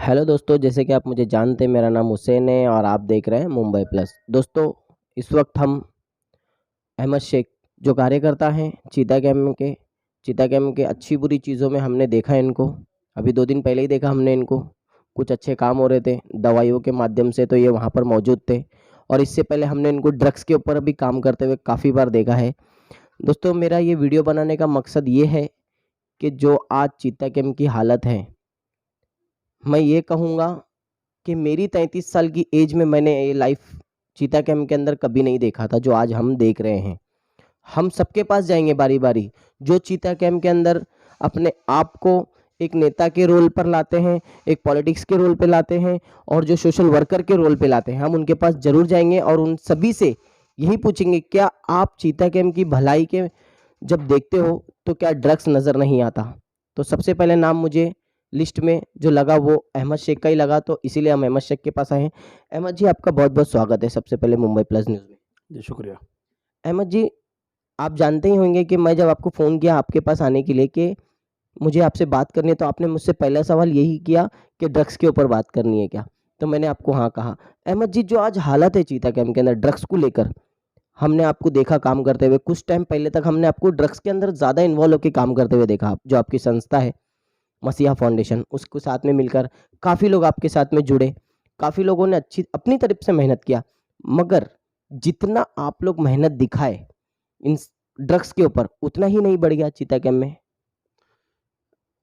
Hello दोस्तों, जैसे कि आप मुझे जानते हैं, मेरा नाम हुसैन है और आप देख रहे हैं मुंबई प्लस। दोस्तों, इस वक्त हम अहमद शेख जो कार्यकर्ता हैं चीता कैम्प के अच्छी बुरी चीज़ों में हमने देखा है इनको। अभी 2 दिन पहले ही देखा हमने इनको। कुछ अच्छे काम हो रहे थे दवाइयों के माध्यम से, तो ये वहाँ पर मौजूद थे। और इससे पहले हमने इनको ड्रग्स के ऊपर भी काम करते हुए काफ़ी बार देखा है। दोस्तों, मेरा ये वीडियो बनाने का मकसद ये है कि जो आज चीता कैम्प की हालत है, मैं ये कहूँगा कि मेरी 33 साल की एज में मैंने ये लाइफ चीता कैम्प के अंदर कभी नहीं देखा था जो आज हम देख रहे हैं। हम सबके पास जाएंगे बारी बारी, जो चीता कैम्प के अंदर अपने आप को एक नेता के रोल पर लाते हैं, एक पॉलिटिक्स के रोल पे लाते हैं और जो सोशल वर्कर के रोल पे लाते हैं, हम उनके पास जरूर जाएंगे और उन सभी से यही पूछेंगे, क्या आप चीता कैम्प की भलाई के जब देखते हो तो क्या ड्रग्स नज़र नहीं आता? तो सबसे पहले नाम मुझे लिस्ट में जो लगा वो अहमद शेख का ही लगा, तो इसीलिए हम अहमद शेख के पास आए हैं। अहमद जी, आपका बहुत बहुत स्वागत है सबसे पहले मुंबई प्लस न्यूज़ में। जी, शुक्रिया। अहमद जी, आप जानते ही होंगे कि मैं जब आपको फ़ोन किया आपके पास आने के लिए कि मुझे आपसे बात करनी है, तो आपने मुझसे पहला सवाल यही किया कि ड्रग्स के ऊपर बात करनी है क्या? तो मैंने आपको हाँ कहा। अहमद जी, जो आज हालत है चीता कैम्प के अंदर ड्रग्स को लेकर, हमने आपको देखा काम करते हुए। कुछ टाइम पहले तक हमने आपको ड्रग्स के अंदर ज़्यादा इन्वॉल्व होकर काम करते हुए देखा। जो आपकी संस्था है मसीहा फाउंडेशन, उसको साथ में मिलकर काफ़ी लोग आपके साथ में जुड़े, काफ़ी लोगों ने अच्छी अपनी तरफ से मेहनत किया। मगर जितना आप लोग मेहनत दिखाए इन ड्रग्स के ऊपर, उतना ही नहीं बढ़ गया चीता कैम्प में।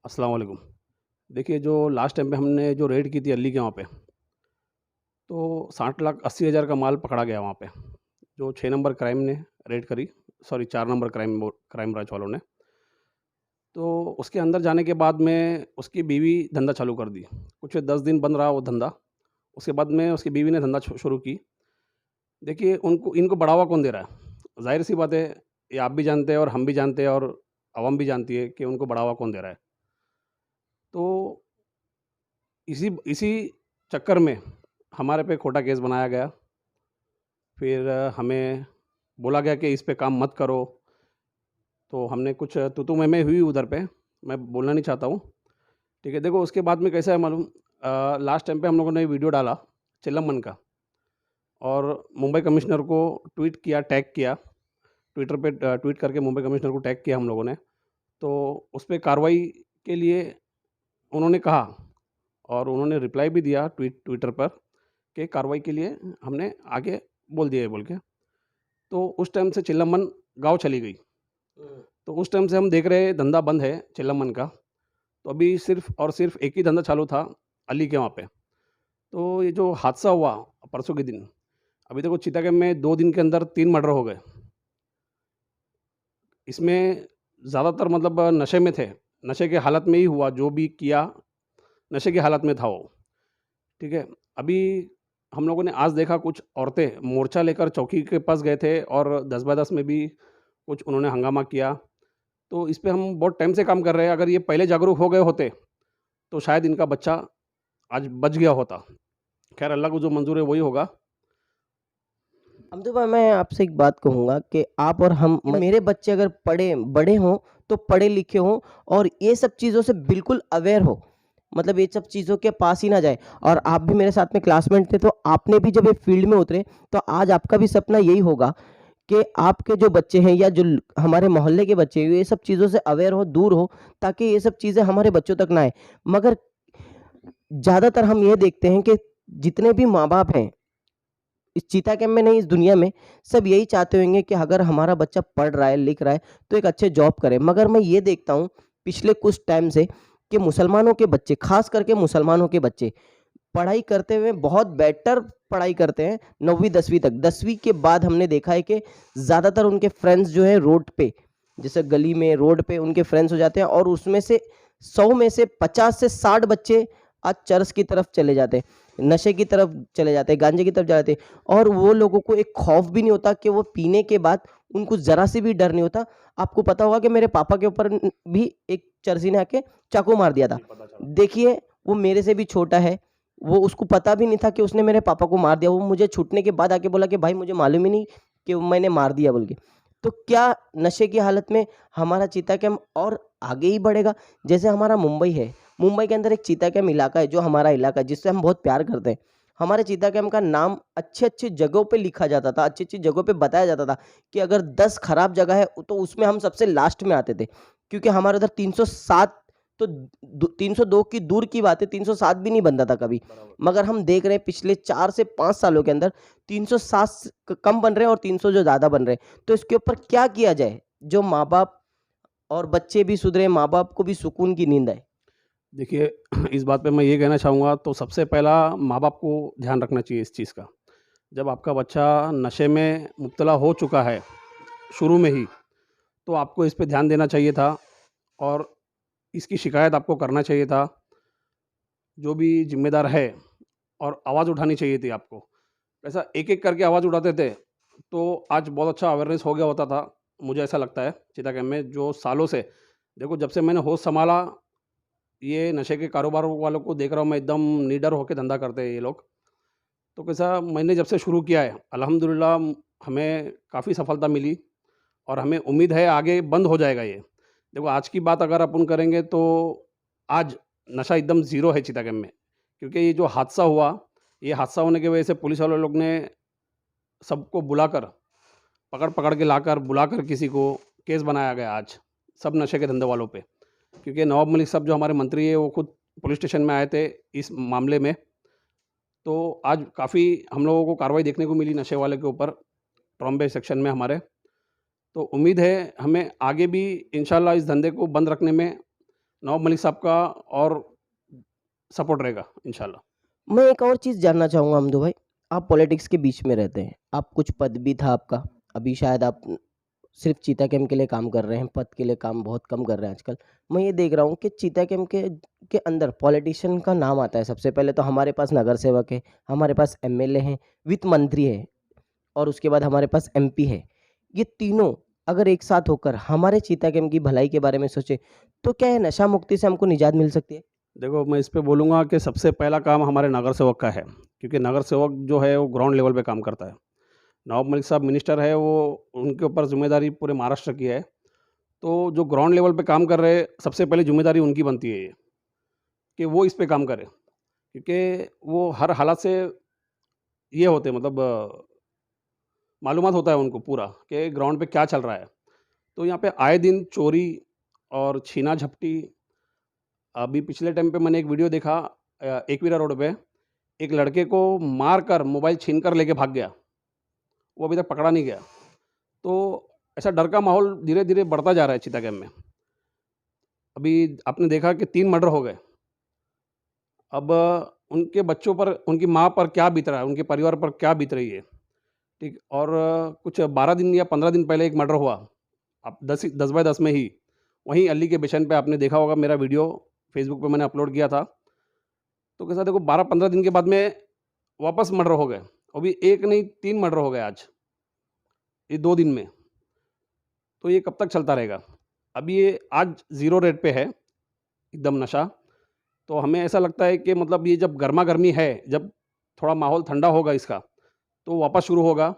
अस्सलाम वालेकुम। देखिए, जो लास्ट टाइम पे हमने जो रेड की थी अली के वहाँ पे, तो 60,80,000 का माल पकड़ा गया वहाँ पे। जो 6 नंबर क्राइम ने रेड करी, सॉरी 4 नंबर क्राइम ब्रांच वालों ने। तो उसके अंदर जाने के बाद में उसकी बीवी धंधा चालू कर दी। कुछ 10 दिन बंद रहा वो धंधा। उसके बाद में उसकी बीवी ने धंधा शुरू की। देखिए, उनको इनको बढ़ावा कौन दे रहा है? ज़ाहिर-सी बात है, ये आप भी जानते हैं और हम भी जानते हैं और आवाम भी जानती है कि उनको बढ़ावा कौन दे रहा है। तो इसी इसी चक्कर में हमारे पे खोटा केस बनाया गया। फिर हमें बोला गया कि इस पे काम मत करो। तो हमने कुछ तू-तू मैं-मैं हुई उधर पे, मैं बोलना नहीं चाहता हूँ। ठीक है, देखो उसके बाद में कैसा है मालूम, लास्ट टाइम पे हम लोगों ने वीडियो डाला चिल्लमन का और मुंबई कमिश्नर को ट्वीट किया, टैग किया। ट्विटर पे ट्वीट करके मुंबई कमिश्नर को टैग किया हम लोगों ने। तो उस पे कार्रवाई के लिए उन्होंने कहा और उन्होंने रिप्लाई भी दिया ट्विटर पर कि कार्रवाई के लिए हमने आगे बोल दिया है बोल के। तो उस टाइम से चिल्लमन गाँव चली गई। तो उस टाइम से हम देख रहे हैं धंधा बंद है चिल्लमन का। तो अभी सिर्फ़ और सिर्फ़ एक ही धंधा चालू था अली के वहाँ पे। तो ये जो हादसा हुआ परसों के दिन, अभी देखो चिटागंज में 2 दिन के अंदर 3 मर्डर हो गए। इसमें ज़्यादातर मतलब नशे में थे। नशे के हालत में ही हुआ, जो भी किया नशे की हालत में था वो। ठीक है? अभी हम लोगों ने आज देखा कुछ औरतें मोर्चा लेकर चौकी के पास गए थे और 10 बाय 10 में भी कुछ उन्होंने हंगामा किया। तो इस पे हम बहुत टाइम से काम कर रहे हैं। अगर ये पहले जागरूक हो गए होते, तो शायद इनका बच्चा आज बच गया होता। ख़ैर अल्लाह को जो मंज़ूर है वही होगा। अब्दुल भाई, मैं आपसे एक बात कहूँगा कि आप और हम मेरे बच्चे अगर पढ़े बड़े हों, तो पढ़े लिखे हों और ये सब चीज़ों से बिल्कुल अवेयर हो, मतलब ये सब चीज़ों के पास ही ना जाए। और आप भी मेरे साथ में क्लासमेट थे, तो आपने भी जब ये फील्ड में उतरे, तो आज आपका भी सपना यही होगा कि आपके जो बच्चे हैं या जो हमारे मोहल्ले के बच्चे हैं, ये सब चीज़ों से अवेयर हो, दूर हो, ताकि ये सब चीज़ें हमारे बच्चों तक ना आए। मगर ज़्यादातर हम ये देखते हैं कि जितने भी माँ बाप हैं इस चीता कैम्प में नहीं, इस दुनिया में, सब यही चाहते होंगे कि अगर हमारा बच्चा पढ़ रहा है, लिख रहा है, तो एक अच्छे जॉब करे। मगर मैं ये देखता हूँ पिछले कुछ टाइम से कि मुसलमानों के बच्चे, खास करके मुसलमानों के बच्चे, पढ़ाई करते हुए बहुत बेटर पढ़ाई करते हैं 9वीं 10वीं तक। 10वीं के बाद हमने देखा है कि ज़्यादातर उनके फ्रेंड्स जो है रोड पे, जैसे गली में, रोड पे उनके फ्रेंड्स हो जाते हैं और उसमें से 100 में से 50 से 60 बच्चे आज चर्च की तरफ चले जाते हैं, नशे की तरफ चले जाते हैं, गांजे की तरफ जाते हैं। और वो लोगों को एक खौफ भी नहीं होता कि वो पीने के बाद उनको ज़रा से भी डर नहीं होता। आपको पता होगा कि मेरे पापा के ऊपर भी एक चर्ची ने आके चाकू मार दिया था। जी, पता चला। देखिए, वो मेरे से भी छोटा है, वो उसको पता भी नहीं था कि उसने मेरे पापा को मार दिया। वो मुझे छूटने के बाद आके बोला कि भाई मुझे मालूम ही नहीं कि मैंने मार दिया बोल के। तो क्या नशे की हालत में हमारा चीता कैम्प और आगे ही बढ़ेगा? जैसे हमारा मुंबई है, मुंबई के अंदर एक चीता कैम्प इलाका है, जो हमारा इलाका है, जिससे हम बहुत प्यार करते हैं। हमारे चीता कैम्प का नाम अच्छे-अच्छे जगहों पे लिखा जाता था, अच्छी-अच्छी जगहों पे बताया जाता था कि अगर 10 खराब जगह है, तो उसमें हम सबसे लास्ट में आते थे। क्योंकि हमारे उधर 307 तो दू 302 की दूर की बात है, 307 भी नहीं बनता था कभी। मगर हम देख रहे हैं पिछले 4 से 5 सालों के अंदर 307 क कम बन रहे हैं और 300 जो ज़्यादा बन रहे हैं। तो इसके ऊपर क्या किया जाए, जो माँ-बाप और बच्चे भी सुधरे, माँ-बाप को भी सुकून की नींद आए? देखिए इस बात पे मैं ये कहना चाहूँगा, तो सबसे पहला माँ-बाप को ध्यान रखना चाहिए इस चीज़ का। जब आपका बच्चा नशे में मुब्तला हो चुका है शुरू में ही, तो आपको इस पे ध्यान देना चाहिए था और इसकी शिकायत आपको करना चाहिए था। जो भी ज़िम्मेदार है और आवाज़ उठानी चाहिए थी आपको। ऐसा एक-एक करके आवाज़ उठाते थे, तो आज बहुत अच्छा अवेयरनेस हो गया होता था, मुझे ऐसा लगता है चीता कैम्प में। जो सालों से देखो, जब से मैंने होश सँभाला, ये नशे के कारोबार वालों को देख रहा हूँ मैं, एकदम निडर होके धंधा करते हैं ये लोग। तो कैसा, मैंने जब से शुरू किया है, अल्हम्दुलिल्लाह हमें काफ़ी सफलता मिली और हमें उम्मीद है आगे बंद हो जाएगा ये। देखो, आज की बात अगर अपन करेंगे तो आज नशा एकदम ज़ीरो है चीता कैम्प में। क्योंकि ये जो हादसा हुआ, ये हादसा होने की वजह से पुलिस वाले लोग ने सबको बुलाकर, पकड़-पकड़ के लाकर, बुलाकर किसी को केस बनाया गया आज, सब नशे के धंधे वालों पे। क्योंकि नवाब मलिक साहब जो हमारे मंत्री हैं, वो खुद पुलिस स्टेशन में आए थे इस मामले में। तो आज काफ़ी हम लोगों को कार्रवाई देखने को मिली नशे वाले के ऊपर, ट्रॉम्बे सेक्शन में हमारे। तो उम्मीद है हमें आगे भी इंशाल्लाह इस धंधे को बंद रखने में नवाब मलिक साहब का और सपोर्ट रहेगा इंशाल्लाह। मैं एक और चीज़ जानना चाहूँगा अमदू भाई, आप पॉलिटिक्स के बीच में रहते हैं, आप कुछ पद भी था आपका, अभी शायद आप सिर्फ़ चीता कैम्प के लिए काम कर रहे हैं, पद के लिए काम बहुत कम कर रहे हैं आजकल। मैं ये देख रहा हूँ कि चीता कैम्प के अंदर पॉलिटिशियन का नाम आता है सबसे पहले, तो हमारे पास नगर सेवक है, हमारे पास एमएलए हैं, वित्त मंत्री है और उसके बाद हमारे पास एमपी है। ये तीनों अगर एक साथ होकर हमारे चीता कैम्प की भलाई के बारे में सोचें, तो क्या ये नशा मुक्ति से हमको निजात मिल सकती है? देखो, मैं इस पे बोलूँगा कि सबसे पहला काम हमारे नगर सेवक का है, क्योंकि नगर सेवक जो है वो ग्राउंड लेवल पे काम करता है। नवाब मलिक साहब मिनिस्टर है, वो उनके ऊपर ज़िम्मेदारी पूरे महाराष्ट्र की है। तो जो ग्राउंड लेवल पे काम कर रहे हैं, सबसे पहले ज़िम्मेदारी उनकी बनती है ये, कि वो इस पे काम करें। क्योंकि वो हर हालात से ये होते हैं, मतलब मालूमात होता है उनको पूरा कि ग्राउंड पे क्या चल रहा है। तो यहाँ पे आए दिन चोरी और छीना-झपटी, अभी पिछले टाइम पे मैंने एक वीडियो देखा, एकवीरा रोड पे एक लड़के को मारकर मोबाइल छीन कर लेके भाग गया। वो अभी तक पकड़ा नहीं गया। तो ऐसा डर का माहौल धीरे-धीरे बढ़ता जा रहा है चीता कैम्प में। अभी आपने देखा कि 3 मर्डर हो गए। अब उनके बच्चों पर, उनकी माँ पर क्या बीत रहा है, उनके परिवार पर क्या बीत रही है, ठीक? और कुछ 12 दिन या 15 दिन पहले एक मर्डर हुआ, अब 10 बाय 10 में ही, वहीं अली के बेशन पे आपने देखा होगा, मेरा वीडियो फेसबुक पे मैंने अपलोड किया था। तो कैसा, देखो 12-15 दिन के बाद में वापस मर्डर हो गए। अभी 1 नहीं 3 मर्डर हो गए आज, ये 2 दिन में। तो ये कब तक चलता रहेगा? अभी ये आज ज़ीरो रेट पे है, एकदम नशा। तो हमें ऐसा लगता है कि मतलब ये जब गरमा-गर्मी है, जब थोड़ा माहौल ठंडा होगा इसका, तो वापस शुरू होगा।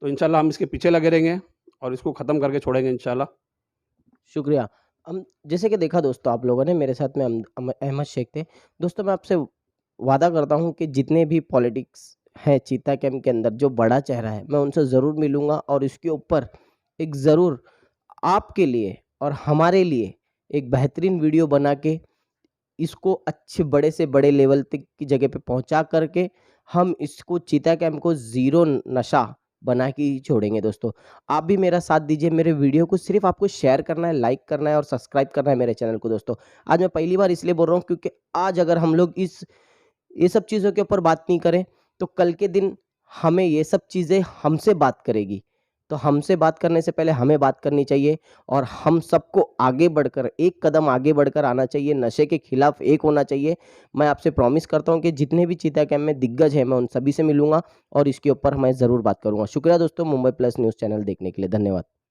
तो इंशाल्लाह हम इसके पीछे लगे रहेंगे और इसको ख़त्म करके छोड़ेंगे इंशाल्लाह। शुक्रिया। जैसे कि देखा दोस्तों, आप लोगों ने मेरे साथ में अहमद शेख थे। दोस्तों, मैं आपसे वादा करता हूँ कि जितने भी पॉलिटिक्स हैं चीता कैम्प के अंदर, जो बड़ा चेहरा है, मैं उनसे ज़रूर मिलूँगा और इसके ऊपर एक ज़रूर आपके लिए और हमारे लिए एक बेहतरीन वीडियो बना के इसको अच्छे बड़े से बड़े लेवल तक की जगह पे पहुँचा करके हम इसको चीता कैम्प को ज़ीरो नशा बना के ही छोड़ेंगे दोस्तों। आप भी मेरा साथ दीजिए, मेरे वीडियो को सिर्फ़ आपको शेयर करना है, लाइक करना है और सब्सक्राइब करना है मेरे चैनल को दोस्तों। आज मैं पहली बार इसलिए बोल रहा हूँ क्योंकि आज अगर हम लोग ये सब चीज़ों के ऊपर बात नहीं करें, तो कल के दिन हमें ये सब चीज़ें हमसे बात करेगी। तो हमसे बात करने से पहले हमें बात करनी चाहिए और हम सबको आगे बढ़कर, एक कदम आगे बढ़कर आना चाहिए, नशे के खिलाफ एक होना चाहिए। मैं आपसे प्रॉमिस करता हूँ कि जितने भी चीता कैम्प में दिग्गज हैं, मैं उन सभी से मिलूँगा और इसके ऊपर मैं ज़रूर बात करूँगा। शुक्रिया दोस्तों, मुंबई प्लस न्यूज़ चैनल देखने के लिए। धन्यवाद।